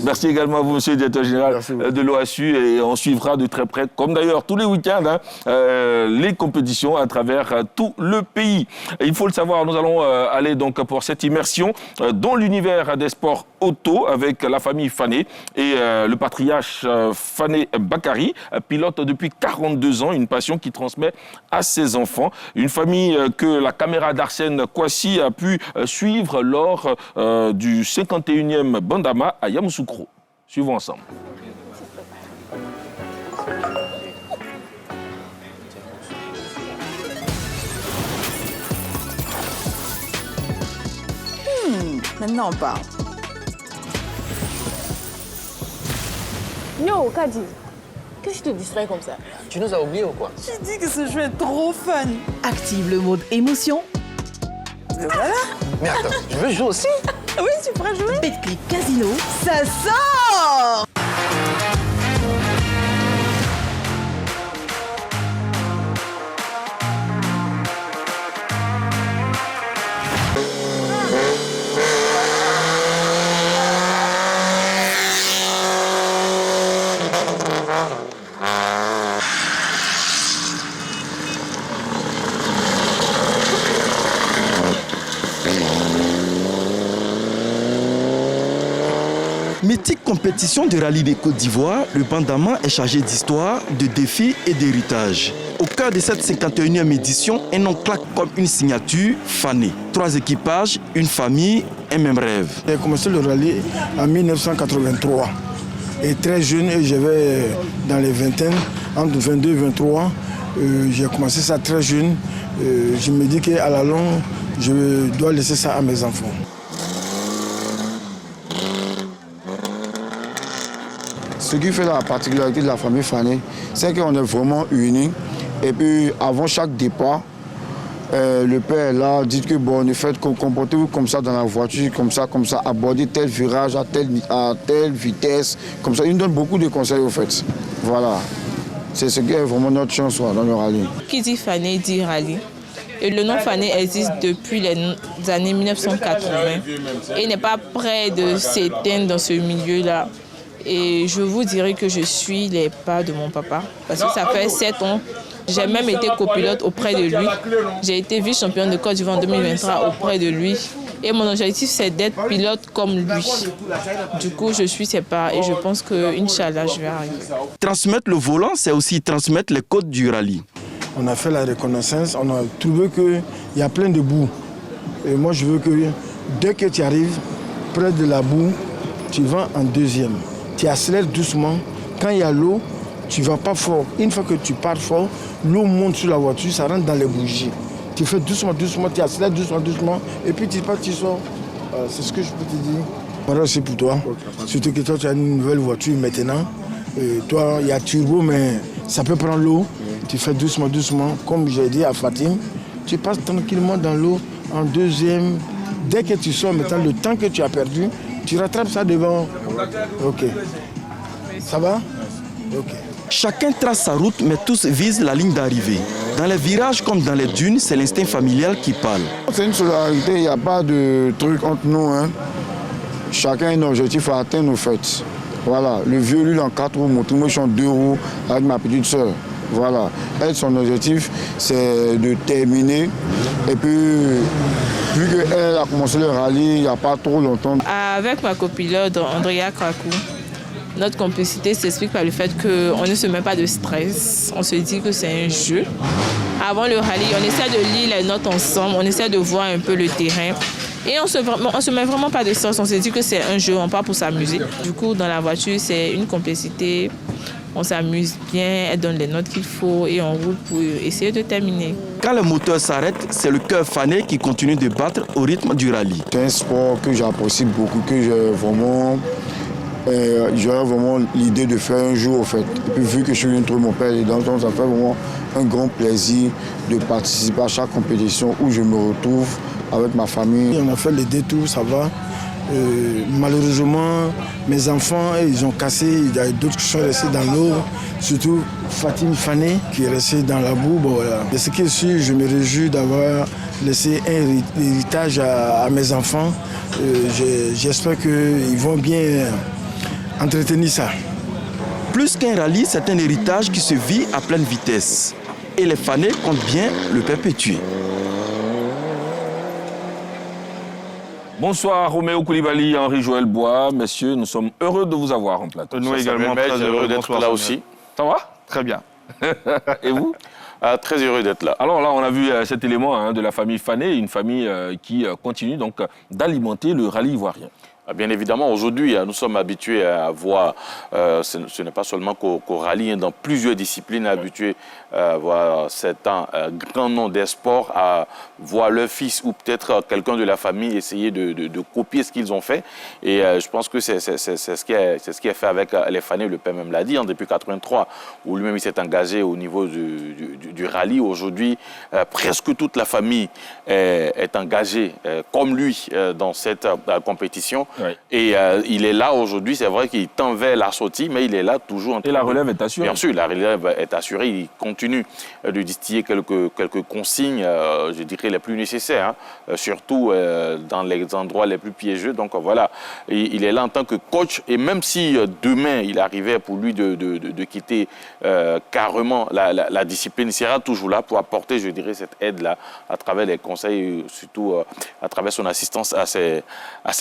Merci également à vous, monsieur le directeur général de l'OASU. Et on suivra de très près, comme d'ailleurs tous les week-ends, les compétitions à travers tout le pays. Et il faut le savoir, nous allons aller donc pour cette immersion dans l'univers des sports auto avec la famille Fané et le patriarche Fané Bakary, pilote depuis 42 ans, une passion qu'il transmet à ses enfants. Une famille que la caméra d'Arsène Kouassi a pu suivre lors du 51e Bandama à Yamoussoukro. Suivons ensemble. Maintenant on parle. Yo, Kadi, qu'est-ce qui te distrait comme ça? Tu nous as oubliés ou quoi? J'ai dit que ce jeu est trop fun. Active le mode émotion. Et voilà. Mais attends, je veux jouer aussi. Oui, tu pourras jouer. Betclic Casino, ça sort. Mythique compétition de rallye de Côte d'Ivoire, le Bandama est chargé d'histoire, de défis et d'héritage. Au cœur de cette 51e édition, un nom claque comme une signature, Fané. 3 équipages, une famille, un même rêve. J'ai commencé le rallye en 1983. Et très jeune, j'avais dans les vingtaines, entre 22 et 23. J'ai commencé ça très jeune. Je me dis qu'à la longue, je dois laisser ça à mes enfants. Ce qui fait la particularité de la famille Fané, c'est qu'on est vraiment unis. Et puis, avant chaque départ, le père là dit que bon, ne faites comportez-vous comme ça dans la voiture, comme ça, abordez tel virage à telle vitesse, comme ça. Il nous donne beaucoup de conseils au fait. Voilà. C'est ce qui est vraiment notre chance dans le rallye. Qui dit Fané dit rallye. Et le nom Fané existe depuis les années 1980 et n'est pas près de s'éteindre dans ce milieu-là. Et je vous dirais que je suis les pas de mon papa parce que ça fait 7 ans. J'ai même été copilote auprès de lui. J'ai été vice-championne de Côte d'Ivoire en 2023 auprès de lui. Et mon objectif, c'est d'être pilote comme lui. Du coup, je suis ses pas et je pense que, Inch'Allah, je vais arriver. Transmettre le volant, c'est aussi transmettre les codes du rallye. On a fait la reconnaissance, on a trouvé qu'il y a plein de boue. Et moi, je veux que dès que tu arrives près de la boue, tu vas en deuxième. Tu accélères doucement. Quand il y a l'eau, tu ne vas pas fort. Une fois que tu pars fort, l'eau monte sur la voiture, ça rentre dans les bougies. Tu fais doucement, tu accélères doucement, et puis tu pars, tu sors. C'est ce que je peux te dire. Voilà, c'est pour toi. Surtout que toi, tu as une nouvelle voiture maintenant. Et toi, il y a turbo, mais ça peut prendre l'eau. Tu fais doucement. Comme j'ai dit à Fatim, tu passes tranquillement dans l'eau en deuxième. Dès que tu sors, maintenant, le temps que tu as perdu, tu rattrapes ça devant. Ok. Ça va? Ok. Chacun trace sa route, mais tous visent la ligne d'arrivée. Dans les virages comme dans les dunes, c'est l'instinct familial qui parle. C'est une solidarité, il n'y a pas de truc entre nous. Hein. Chacun a un objectif à atteindre, au fait. Voilà. Le vieux, lui, en 4 roues, moi, je suis en 2 roues avec ma petite soeur. Voilà. Elle, son objectif, c'est de terminer. Et puis, vu qu'elle a commencé le rallye il n'y a pas trop longtemps. Avec ma copilote, Andrea Krakou, notre complicité s'explique par le fait qu'on ne se met pas de stress. On se dit que c'est un jeu. Avant le rallye, on essaie de lire les notes ensemble, on essaie de voir un peu le terrain. Et on se met vraiment pas de stress, on se dit que c'est un jeu, on part pour s'amuser. Du coup, dans la voiture, c'est une complicité. On s'amuse bien, elle donne les notes qu'il faut et on roule pour essayer de terminer. Quand le moteur s'arrête, c'est le cœur fané qui continue de battre au rythme du rallye. C'est un sport que j'apprécie beaucoup, que j'aurais vraiment l'idée de faire un jour, en fait. Et puis, vu que je suis venu trouver mon père dedans, donc ça fait vraiment un grand plaisir de participer à chaque compétition où je me retrouve avec ma famille. On a fait les détours, ça va. Malheureusement, mes enfants, ils ont cassé, il y a d'autres qui sont restés dans l'eau, surtout Fatim Fané qui est resté dans la boue. Bon, voilà. De ce qui est sûr, je me réjouis d'avoir laissé un héritage à mes enfants. J'espère qu'ils vont bien entretenir ça. Plus qu'un rallye, c'est un héritage qui se vit à pleine vitesse. Et les Fanés comptent bien le perpétuer. Bonsoir Roméo Koulibaly, Henri-Joël Bois. Messieurs, nous sommes heureux de vous avoir en plateau. Nous également, très heureux d'être là aussi. Ça va? Très bien. Et vous? Très heureux d'être là. Alors là, on a vu cet élément de la famille Fané, une famille qui continue donc d'alimenter le rallye ivoirien. Bien évidemment, aujourd'hui, nous sommes habitués à voir, ce n'est pas seulement qu'au rallye, dans plusieurs disciplines, habitués à voir certains grands noms des sports, à voir leur fils ou peut-être quelqu'un de la famille essayer de copier ce qu'ils ont fait. Et je pense que c'est ce qui est fait avec les Fanés. Le père même l'a dit, depuis 1983, où lui-même il s'est engagé au niveau du rallye. Aujourd'hui, presque toute la famille est engagée comme lui dans cette compétition. Oui. Et il est là aujourd'hui, c'est vrai qu'il tend vers la sortie, mais il est là toujours. Et la relève est assurée. Bien sûr, la relève est assurée. Il continue de distiller quelques consignes, je dirais, les plus nécessaires, surtout dans les endroits les plus piégeux. Donc voilà, il est là en tant que coach. Et même si demain, il arrivait pour lui de quitter carrément la discipline, il sera toujours là pour apporter, je dirais, cette aide-là à travers les conseils, surtout à travers son assistance à ces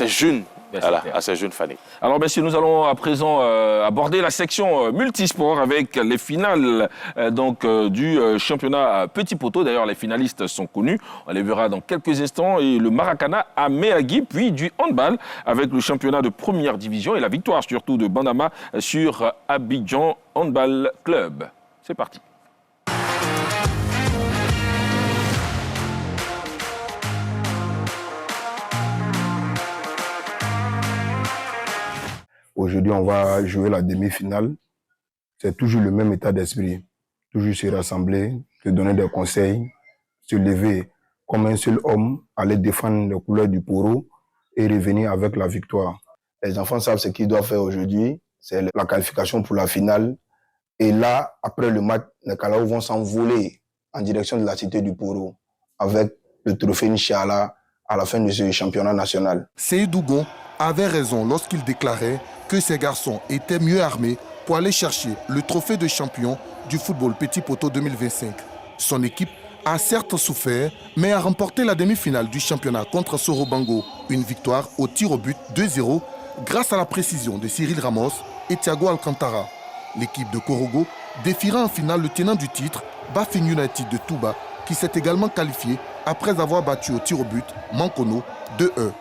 jeunes. Voilà, à ces jeunes Fanés. Alors, messieurs, nous allons à présent aborder la section multisport avec les finales du championnat Petit Poteau. D'ailleurs, les finalistes sont connus. On les verra dans quelques instants. Et le Maracana à Méagui, puis du handball avec le championnat de première division et la victoire surtout de Bandama sur Abidjan Handball Club. C'est parti. Aujourd'hui, on va jouer la demi-finale. C'est toujours le même état d'esprit. Toujours se rassembler, se donner des conseils, se lever comme un seul homme, aller défendre les couleurs du Poro et revenir avec la victoire. Les enfants savent ce qu'ils doivent faire aujourd'hui. C'est la qualification pour la finale. Et là, après le match, les Kalao vont s'envoler en direction de la cité du Poro avec le trophée Inch'Allah à la fin de ce championnat national. Seydou Gon avait raison lorsqu'il déclarait que ces garçons étaient mieux armés pour aller chercher le trophée de champion du football Petit Poteau 2025. Son équipe a certes souffert, mais a remporté la demi-finale du championnat contre Sorobango. Une victoire au tir au but 2-0 grâce à la précision de Cyril Ramos et Thiago Alcantara. L'équipe de Korogo défiera en finale le tenant du titre, Bafing United de Touba, qui s'est également qualifié après avoir battu au tir au but Mankono 2-1.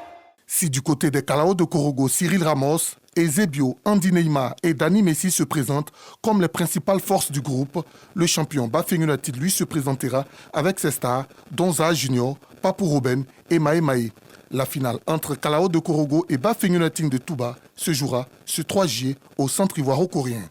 Si du côté des Kalao de Korogo, Cyril Ramos, Ezebio, Andy Neymar et Dani Messi se présentent comme les principales forces du groupe, le champion Bafing United lui se présentera avec ses stars, dont Zaha Junior, Papou Robben et Maé Maé. La finale entre Kalao de Korogo et Bafing United de Touba se jouera ce 3 juillet au centre ivoiro-coréen.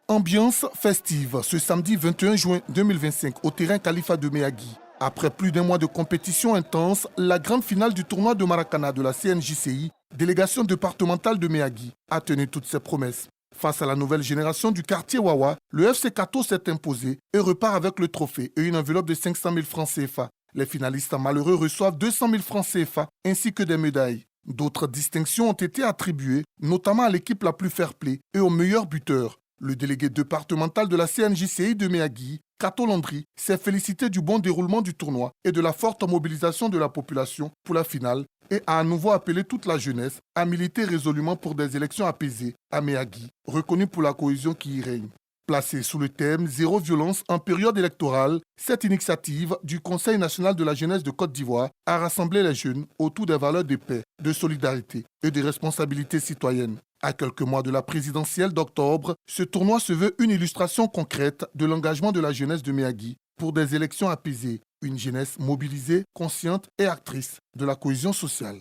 Ambiance festive ce samedi 21 juin 2025 au terrain Khalifa de Méagui. Après plus d'un mois de compétition intense, la grande finale du tournoi de Maracana de la CNJCI, délégation départementale de Méagui, a tenu toutes ses promesses. Face à la nouvelle génération du quartier Wawa, le FC Kato s'est imposé et repart avec le trophée et une enveloppe de 500 000 francs CFA. Les finalistes malheureux reçoivent 200 000 francs CFA ainsi que des médailles. D'autres distinctions ont été attribuées, notamment à l'équipe la plus fair-play et au meilleur buteur. Le délégué départemental de la CNJCI de Méagui, Kato Landry, s'est félicité du bon déroulement du tournoi et de la forte mobilisation de la population pour la finale et a à nouveau appelé toute la jeunesse à militer résolument pour des élections apaisées à Méagui, reconnues pour la cohésion qui y règne. Placée sous le thème « Zéro violence en période électorale », cette initiative du Conseil national de la jeunesse de Côte d'Ivoire a rassemblé les jeunes autour des valeurs de paix, de solidarité et de responsabilité citoyenne. À quelques mois de la présidentielle d'octobre, ce tournoi se veut une illustration concrète de l'engagement de la jeunesse de Méagui pour des élections apaisées, une jeunesse mobilisée, consciente et actrice de la cohésion sociale.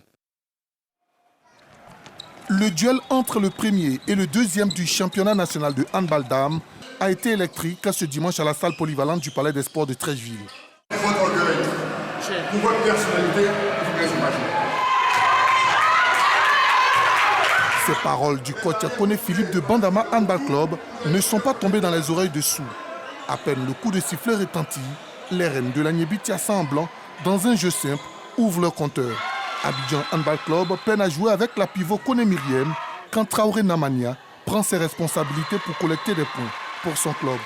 Le duel entre le premier et le deuxième du championnat national de handball dames a été électrique ce dimanche à la salle polyvalente du Palais des Sports de Treichville. Votre orgueil, pour votre personnalité, il faut que les images. Ces paroles du coach Kone Philippe de Bandama Handball Club ne sont pas tombées dans les oreilles de sourds. À peine le coup de sifflet retentit, les reines de l'Agnébi Tiassa en blanc, dans un jeu simple, ouvrent leur compteur. Abidjan Handball Club peine à jouer avec la pivot Kone Myriam quand Traoré Namania prend ses responsabilités pour collecter des points pour son club.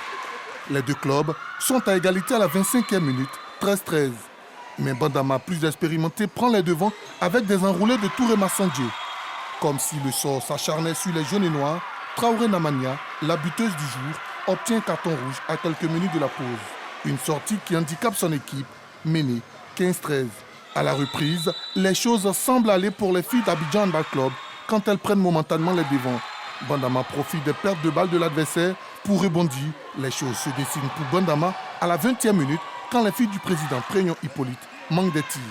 Les deux clubs sont à égalité à la 25e minute, 13-13. Mais Bandama, plus expérimenté, prend les devants avec des enroulés de Touré Massandje. Comme si le sort s'acharnait sur les jaunes et noirs, Traoré Namania, la buteuse du jour, obtient un carton rouge à quelques minutes de la pause. Une sortie qui handicape son équipe, menée 15-13. À la reprise, les choses semblent aller pour les filles d'Abidjan Handball Club quand elles prennent momentanément les devants. Bandama profite des pertes de balles de l'adversaire pour rebondir. Les choses se dessinent pour Bandama à la 20e minute quand les filles du président Préignon Hippolyte manquent des tirs.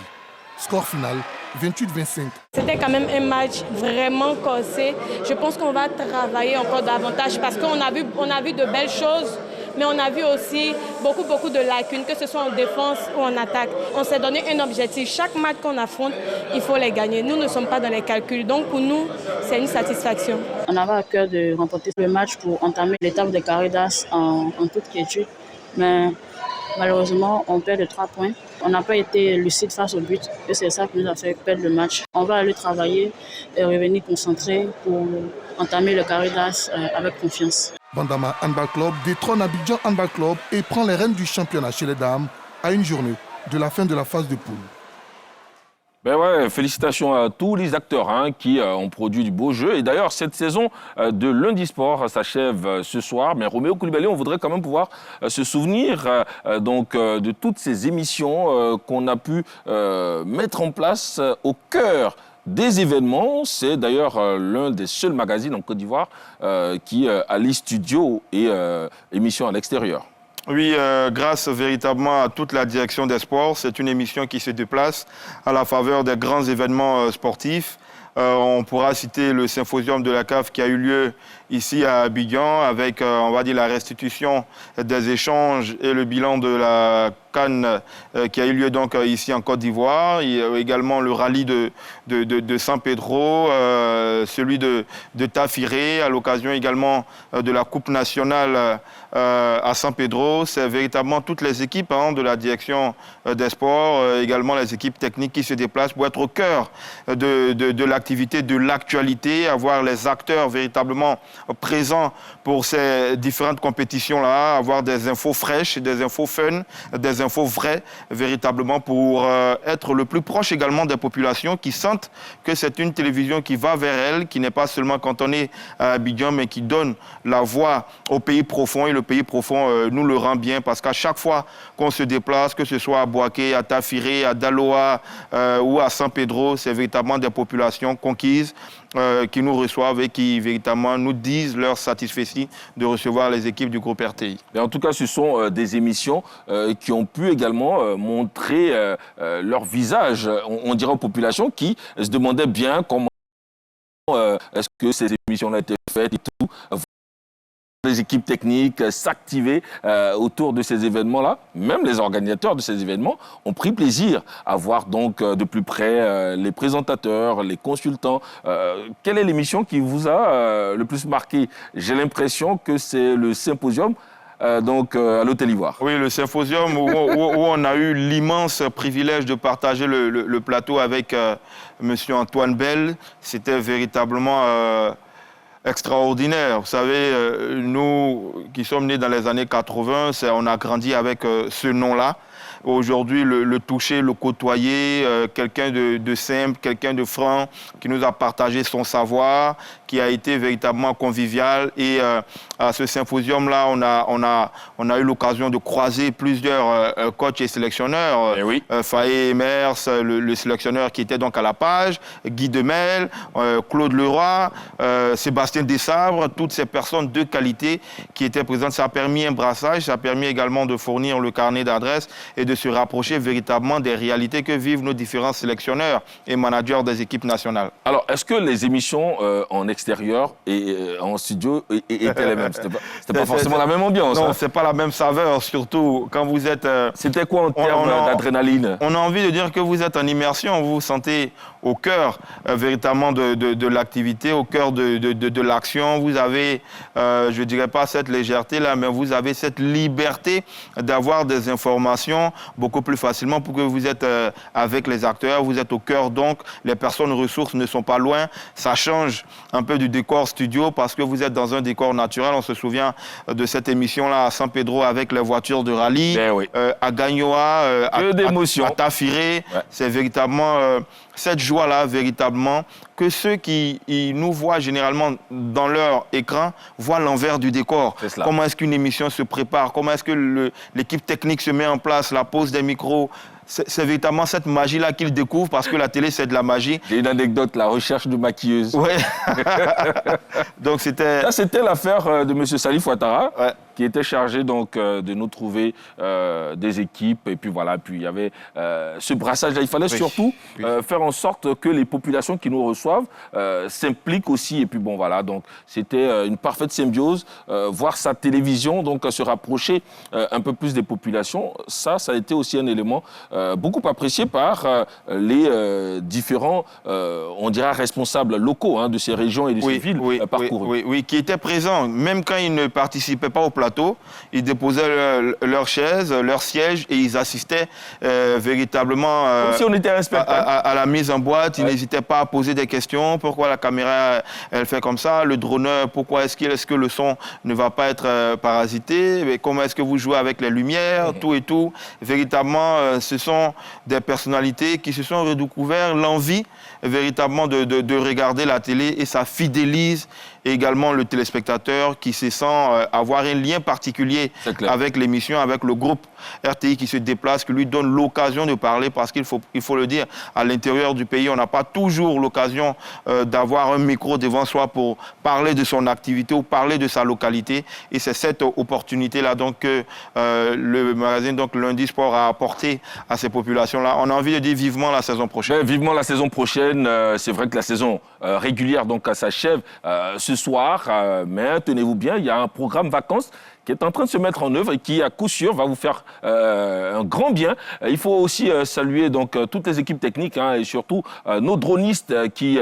Score final, 28-25. C'était quand même un match vraiment corsé. Je pense qu'on va travailler encore davantage parce qu'on a vu de belles choses, mais on a vu aussi beaucoup de lacunes, que ce soit en défense ou en attaque. On s'est donné un objectif. Chaque match qu'on affronte, il faut les gagner. Nous ne sommes pas dans les calculs. Donc pour nous, c'est une satisfaction. On avait à cœur de remporter le match pour entamer l'étape des Caridas en toute quiétude. Mais malheureusement, on perd de 3 points. On n'a pas été lucide face au but et c'est ça qui nous a fait perdre le match. On va aller travailler et revenir concentré pour entamer le Caridas avec confiance. Bandama Handball Club détrône Abidjan Handball Club et prend les rênes du championnat chez les dames à une journée de la fin de la phase de poule. Ben ouais, félicitations à tous les acteurs qui ont produit du beau jeu. Et d'ailleurs, cette saison de Lundi Sport s'achève ce soir. Mais Roméo Koulibaly, on voudrait quand même pouvoir se souvenir de toutes ces émissions qu'on a pu mettre en place au cœur des événements. C'est d'ailleurs l'un des seuls magazines en Côte d'Ivoire qui allie studio et émissions à l'extérieur. Oui, grâce véritablement à toute la direction des sports, c'est une émission qui se déplace à la faveur des grands événements sportifs. On pourra citer le symposium de la CAF qui a eu lieu ici à Abidjan avec, on va dire, la restitution des échanges et le bilan de la CAN qui a eu lieu donc ici en Côte d'Ivoire. Il y a également le rallye de San Pedro, celui de Tafiré, à l'occasion également de la Coupe nationale à San Pedro. C'est véritablement toutes les équipes de la direction des sports, également les équipes techniques qui se déplacent pour être au cœur de l'activité, de l'actualité, avoir les acteurs véritablement présents pour ces différentes compétitions-là, avoir des infos fraîches, des infos fun, des infos vraies, véritablement pour être le plus proche également des populations qui sentent que c'est une télévision qui va vers elles, qui n'est pas seulement cantonnée à Abidjan, mais qui donne la voix au pays profond. Et le pays profond nous le rend bien parce qu'à chaque fois qu'on se déplace, que ce soit à Bouaké, à Tafiré, à Daloa ou à San Pedro, c'est véritablement des populations conquises qui nous reçoivent et qui véritablement nous disent leur satisfaction de recevoir les équipes du groupe RTI. Et en tout cas, ce sont des émissions qui ont pu également montrer leur visage, on dirait aux populations qui se demandaient bien comment est-ce que ces émissions-là étaient faites et tout. Les équipes techniques s'activer autour de ces événements-là. Même les organisateurs de ces événements ont pris plaisir à voir donc de plus près les présentateurs, les consultants. Quelle est l'émission qui vous a le plus marqué? J'ai l'impression que c'est le symposium à l'Hôtel Ivoire. Oui, le symposium où on a eu l'immense privilège de partager le plateau avec M. Antoine Bell. C'était véritablement extraordinaire. Vous savez, nous qui sommes nés dans les années 80, on a grandi avec ce nom-là. Aujourd'hui, le toucher, le côtoyer, quelqu'un de simple, quelqu'un de franc, qui nous a partagé son savoir, qui a été véritablement convivial. Et à ce symposium-là, on a eu l'occasion de croiser plusieurs coachs et sélectionneurs. Faye Emers, le sélectionneur qui était donc à la page, Guy Demel, Claude Leroy, Sébastien Dessabre, toutes ces personnes de qualité qui étaient présentes. Ça a permis un brassage, ça a permis également de fournir le carnet d'adresses et de se rapprocher véritablement des réalités que vivent nos différents sélectionneurs et managers des équipes nationales. Alors, est-ce que les émissions en l'extérieur et en studio étaient les mêmes. C'était pas forcément la même ambiance. Non, c'est pas la même saveur, surtout quand vous êtes... C'était quoi en termes d'adrénaline? On a envie de dire que vous êtes en immersion, vous vous sentez au cœur véritablement de l'activité, au cœur de l'action. Vous avez, je ne dirais pas cette légèreté-là, mais vous avez cette liberté d'avoir des informations beaucoup plus facilement pour que vous êtes avec les acteurs, vous êtes au cœur, donc les personnes ressources ne sont pas loin. Ça change un peu du décor studio parce que vous êtes dans un décor naturel. On se souvient de cette émission-là à San Pedro avec les voitures de rallye, à Gagnoa, à Tafiré. Ouais. C'est véritablement cette joie-là, véritablement, que ceux qui nous voient généralement dans leur écran voient l'envers du décor. Comment est-ce qu'une émission se prépare? Comment est-ce que l'équipe technique se met en place? La pose des micros? C'est véritablement cette magie-là qu'ils découvrent parce que la télé, c'est de la magie. J'ai une anecdote, la recherche de maquilleuse. Ouais. Donc c'était... Ça, c'était l'affaire de M. Salif Ouattara, qui était chargé donc, de nous trouver des équipes. Et puis voilà, puis il y avait ce brassage-là. Il fallait surtout faire en sorte que les populations qui nous reçoivent s'impliquent aussi. Et puis bon, voilà, donc c'était une parfaite symbiose. Voir sa télévision, donc se rapprocher un peu plus des populations, ça a été aussi un élément beaucoup apprécié par les différents, on dira, responsables locaux de ces régions et de ces villes parcourues. Oui, qui étaient présents. Même quand ils ne participaient pas au plateau, ils déposaient leurs chaises, leurs sièges et ils assistaient véritablement comme si on était à la mise en boîte. Ils n'hésitaient pas à poser des questions. Pourquoi la caméra, elle fait comme ça? Le droneur, pourquoi est-ce que le son ne va pas être parasité? Mais comment est-ce que vous jouez avec les lumières? Tout et tout. Véritablement, ce sont des personnalités qui se sont redécouvert l'envie véritablement de regarder la télé et ça fidélise également le téléspectateur qui se sent avoir un lien particulier avec l'émission, avec le groupe RTI qui se déplace, qui lui donne l'occasion de parler parce qu'il faut le dire, à l'intérieur du pays, on n'a pas toujours l'occasion d'avoir un micro devant soi pour parler de son activité ou parler de sa localité et c'est cette opportunité-là donc que le magazine donc Lundi Sport a apporté à ces populations-là. On a envie de dire vivement la saison prochaine. Vivement la saison prochaine. C'est vrai que la saison régulière donc s'achève ce soir, mais tenez-vous bien, il y a un programme vacances qui est en train de se mettre en œuvre et qui, à coup sûr, va vous faire un grand bien. Il faut aussi saluer donc toutes les équipes techniques et surtout nos dronistes qui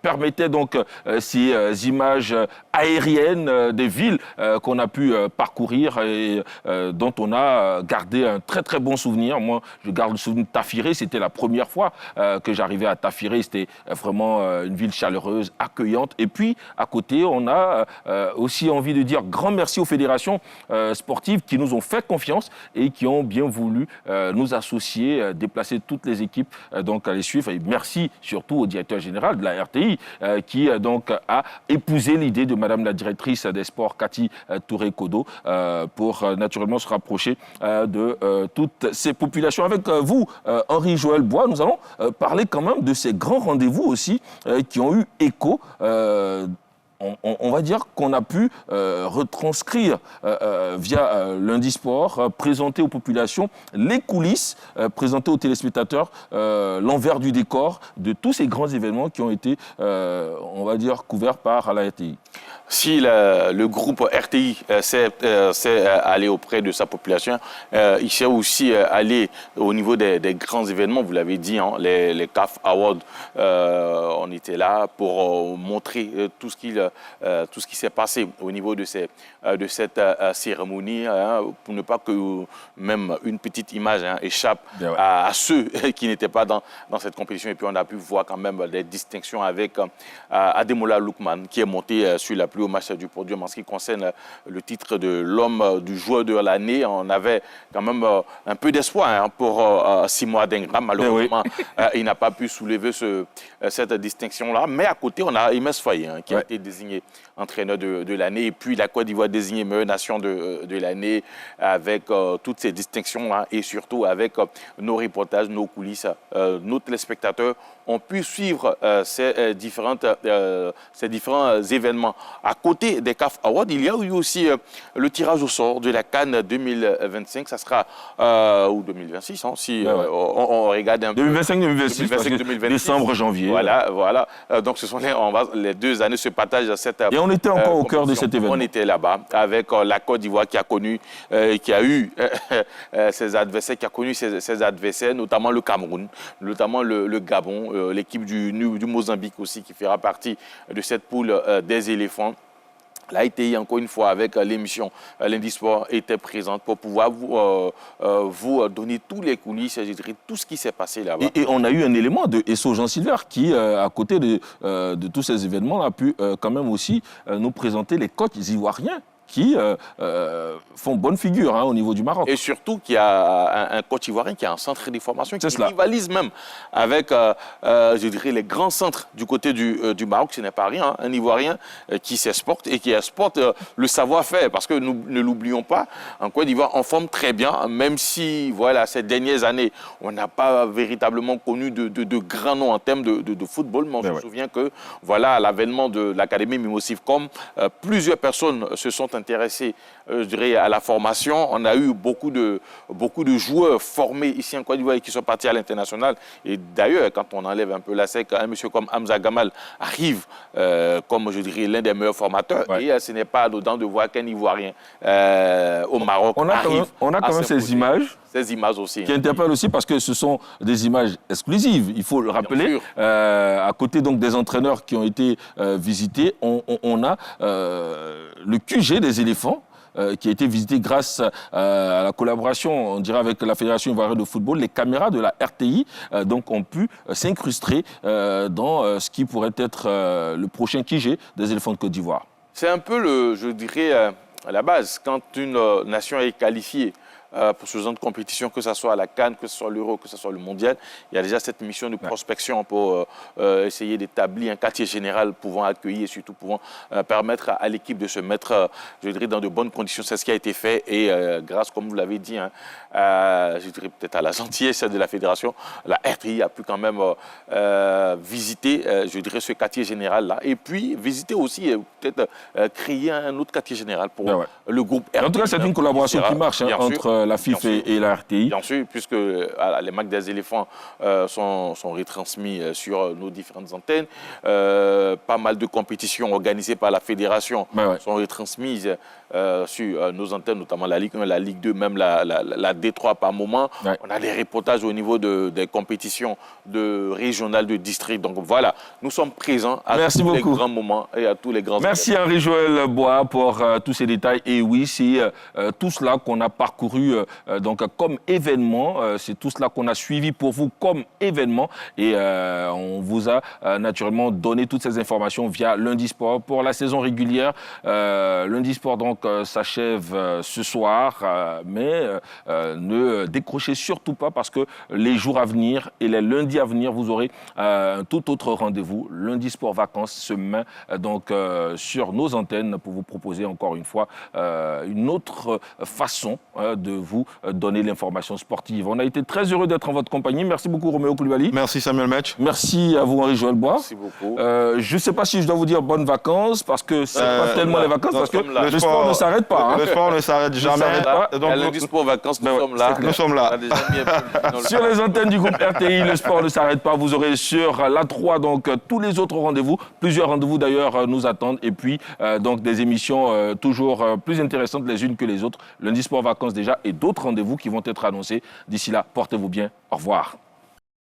permettaient donc ces images aériennes des villes qu'on a pu parcourir et dont on a gardé un très très bon souvenir. Moi, je garde le souvenir de Tafiré. C'était la première fois que j'arrivais à Tafiré. C'était vraiment une ville chaleureuse, accueillante. Et puis, à côté, on a aussi envie de dire grand merci aux fédérations sportives qui nous ont fait confiance et qui ont bien voulu nous associer, déplacer toutes les équipes donc à les suivre. Et merci surtout au directeur général de la RTI qui donc a épousé l'idée de Madame la directrice des sports, Cathy Touré-Kodo, pour naturellement se rapprocher de toutes ces populations. Avec vous, Henri-Joël Bois, nous allons parler quand même de ces grands rendez-vous aussi qui ont eu écho. On va dire qu'on a pu retranscrire via Lundi Sport, présenter aux populations les coulisses, présenter aux téléspectateurs l'envers du décor de tous ces grands événements qui ont été, on va dire, couverts par la RTI. Si le groupe RTI s'est allé auprès de sa population, il s'est aussi allé au niveau des grands événements, vous l'avez dit, les CAF Awards, on était là pour montrer tout ce qui s'est passé au niveau de cette cérémonie, pour ne pas que même une petite image échappe à ceux qui n'étaient pas dans cette compétition. Et puis on a pu voir quand même des distinctions avec Ademola Lookman qui est monté sur la plus haut match du podium en ce qui concerne le titre de l'homme du joueur de l'année. On avait quand même un peu d'espoir pour Simo Adengra. Malheureusement, il n'a pas pu soulever cette distinction-là. Mais à côté, on a Imès Faye qui a été désigné entraîneur de l'année. Et puis la Côte d'Ivoire désignée meilleure nation de l'année avec toutes ces distinctions-là et surtout avec nos reportages, nos coulisses, nos téléspectateurs ont pu suivre ces différents événements à côté des CAF Awards, il y a eu aussi le tirage au sort de la CAN 2025. Ça sera, ou 2026, hein, si on regarde un peu. 2025-2026, décembre, janvier. Voilà. Donc, ce sont les 2 années se partagent cette... Et on était encore au cœur de cet événement. On était là-bas avec la Côte d'Ivoire qui a connu, qui a eu ses adversaires, notamment le Cameroun, notamment le Gabon, l'équipe du Mozambique aussi qui fera partie de cette poule des éléphants. L'AITI, encore une fois, avec l'émission Lundi Sport, était présente pour pouvoir vous donner tous les coulisses, je dirais, tout ce qui s'est passé là-bas. Et on a eu un élément de Esso Jean Silver qui, à côté de tous ces événements, a pu quand même aussi nous présenter les coachs ivoiriens qui font bonne figure au niveau du Maroc. Et surtout qu'il y a un coach ivoirien qui a un centre de formation qui rivalise même avec, je dirais, les grands centres du côté du Maroc. Ce n'est pas rien, un Ivoirien qui s'exporte et qui exporte le savoir-faire. Parce que nous ne l'oublions pas, en Côte d'Ivoire, on forme très bien, même si, voilà, ces dernières années, on n'a pas véritablement connu de grands noms en termes de football. Mais on se souvient que, voilà, à l'avènement de l'Académie Mimosivcom, plusieurs personnes se sont intéressés, je dirais, à la formation. On a eu beaucoup de joueurs formés ici en Côte d'Ivoire et qui sont partis à l'international. Et d'ailleurs, quand on enlève un peu la sec, un monsieur comme Hamza Gamal arrive comme, je dirais, l'un des meilleurs formateurs. Et ce n'est pas dedans de voir qu'un Ivoirien au Maroc arrive. On a quand même ces images. Ces images aussi. Qui interpellent aussi parce que ce sont des images exclusives. Il faut le rappeler. À côté donc des entraîneurs qui ont été visités, on a le QG des éléphants qui a été visité grâce à la collaboration, on dirait, avec la Fédération ivoirienne de football. Les caméras de la RTI donc ont pu s'incruster dans ce qui pourrait être le prochain QG des éléphants de Côte d'Ivoire. C'est un peu, je dirais, à la base, quand une nation est qualifiée pour ce genre de compétition, que ce soit à la CAN, que ce soit l'Euro, que ce soit le Mondial, il y a déjà cette mission de prospection pour essayer d'établir un quartier général pouvant accueillir et surtout pouvant permettre à l'équipe de se mettre, je dirais, dans de bonnes conditions. C'est ce qui a été fait et grâce, comme vous l'avez dit, je dirais peut-être à la gentillesse de la fédération, la RTI a pu quand même visiter, je dirais, ce quartier général-là et puis visiter aussi, peut-être créer un autre quartier général pour le groupe RTI. En tout cas, c'est une collaboration qui marche entre la FIF et la RTI. Bien sûr, puisque les matchs des éléphants sont retransmis sur nos différentes antennes. Pas mal de compétitions organisées par la fédération sont retransmises sur nos antennes, notamment la Ligue 1, la Ligue 2, même la D3 par moment. On a des reportages au niveau des compétitions régionales, de district. Donc voilà, nous sommes présents à tous les grands moments et à tous les grands Merci Henri-Joël Bois pour tous ces détails. Et oui, c'est tout cela qu'on a parcouru donc comme événement. C'est tout cela qu'on a suivi pour vous comme événement. Et on vous a naturellement donné toutes ces informations via Lundi Sport pour la saison régulière. Lundi Sport donc s'achève ce soir, mais ne décrochez surtout pas parce que les jours à venir et les lundis à venir, vous aurez un tout autre rendez-vous. Lundi Sport Vacances se met donc sur nos antennes pour vous proposer encore une fois une autre façon de vous donner l'information sportive. On a été très heureux d'être en votre compagnie. Merci beaucoup Roméo Koulibaly. Merci Samuel Metch. Merci à vous Henri-Joël Bois. Merci beaucoup. Je ne sais pas si je dois vous dire bonnes vacances parce que c'est pas tellement les vacances parce que le sport ne s'arrête pas. Le sport ne s'arrête jamais. Donc, Lundi Sport Vacances, nous sommes là. Nous sommes là. Sur les antennes du groupe RTI, le sport ne s'arrête pas. Vous aurez sur la 3 donc tous les autres rendez-vous. Plusieurs rendez-vous d'ailleurs nous attendent. Et puis donc des émissions toujours plus intéressantes les unes que les autres. Lundi Sport Vacances déjà et d'autres rendez-vous qui vont être annoncés. D'ici là, portez-vous bien. Au revoir.